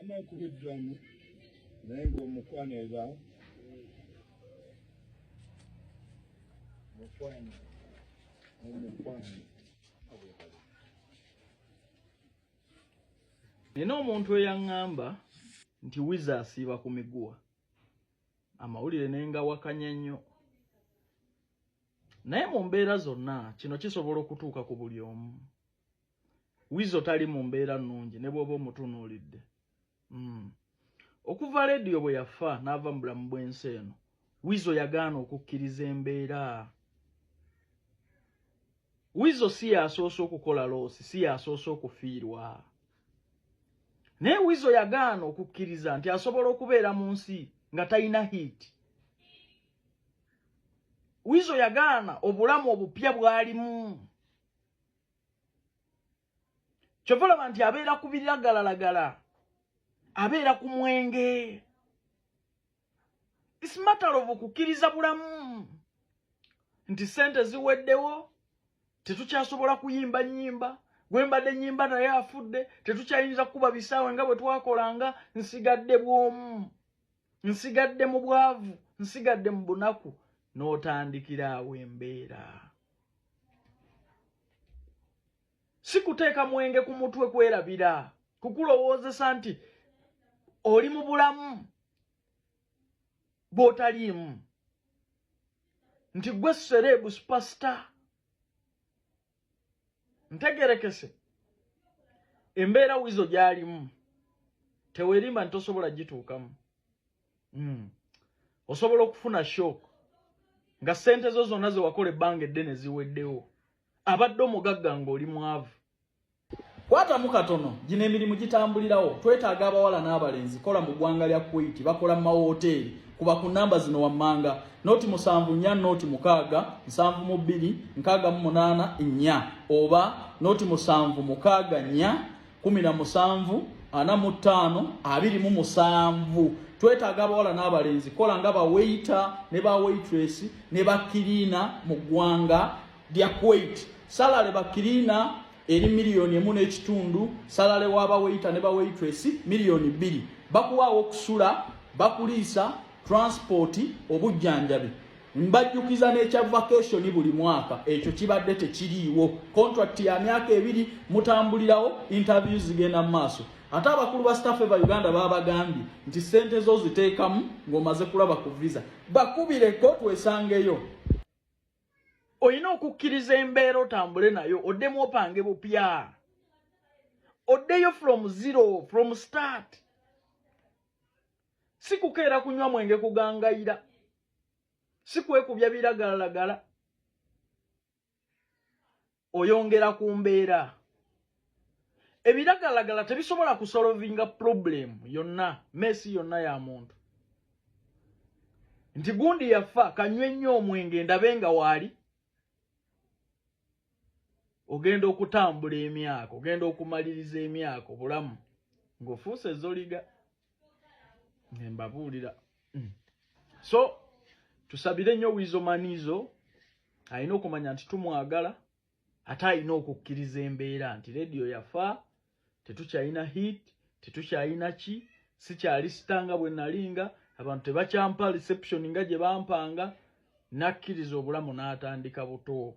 Ama kubidramu nengo mukwaneza mukwane nina omuntu eyangamba nti wiza asiiba ku miguwa amawulire nenga wakanya nnyo naye mu mbeera zonna kino kisobola okutuuka ku buli omu. Wizo tali mu mbeera nnungi ne bw'oba omutunuulidde. Okuva leediyo bwe yafa n'ava mu bulamu bw'ensi eno, Wizo yagaana okukkiriza embeera. Wizo si yasoose okukola loosi, si yasoose okufiirwa. Naye Wizo yagaana okukkiriza nti asobola okubeera mu nsi nga talina hiiti. Wizo yagaana obulamu obupya bw'alimu. Kyova olaba nti abeera ku biragalalagala, abeera ku mwenge. It's matter of okukkiriza bulamu nti sente ziweddewo, tetukyasobola kuyimba nnyimba, gwe mbadde nnyimba naye afudde, tetukyayinza kuba bisaawe nga bwe twakolanga, nsigadde bw'omu, nsigadde mu bwavu, nsigadde mu bunaku, n'otandikira awo embeera. Si kuteeka mwenge ku mutwe kwerabira, kukulowoozesa nti oli mu bulamu bw'otaliimu, nti gwe serebu superstar. Ntegerekese embeera Wizo gy'alimu teweerimba nti tosobola gituukamu. Osobola okufuna shock nga ssente zo zonna ze wakola ebbanga eddene ziweddewo, abadde omugagga ng'oli mwavu. Kwatamu katono, gino emirimu gitambulirawo. Twetaaga abawala n'abalenzi kola mu ggwanga lya Kuwait, bakola mu mawoteeri. Kuba ku namba zino wammanga noti 74 noti 6 72 68 4 oba noti 7 6 4 17 45 27. Twetaaga abawala n'abalenzi kola nga ba waiter ne ba waitress ne ba cleaner mu ggwanga lya Kuwait. Salale ba cleaner eri $1.5 million, salale waba waiter ne ba waitress $2 million. Bakuwaawo okusula, bakuliisa, transport, obujjanjabi. Mbajjukiza n'ekya vacation buli mwaka, ekyo kibadde tekiriiwo. Contract ya myaka 2 mutambulirawo, interviews zigenda mu maaso. Ate abakulu ba staff eva Uganda babagambye nti ssente zo ziteekamu ng'omaze kulaba ku visa. Bakubireko twesangeyo. Oyina okukkiriza embeera otambule nayo, oddemu opange bupya. Oddeyo from zero, from start. Si kukeera kunywa mwenge kugangayira. Si kwekubya biragalalagala. Oyongera ku mbeera. Ebiragalalagala tebisobola kusolvinga problem yonna, mesi yonna ya muntu. Nti gundi yafa kanywe nnyo omwenge ndabe nga waali. Ogenda okutambula emyaka, ogenda okumaliriza emyaka obulamu ng'ofuuse zoliga. Mbabuulira. So tusabire nnyo Wizo Manizo, alina okumanya nti tumwagala, ate alina okukkiriza embeera nti leediyo yafa, tetukyalina hit, tetukyalina ki, sikyali sitanga bwe nalinga, abantu tebakyampa reception nga gye bampanga, nakkiriza obulamu n'atandika buto.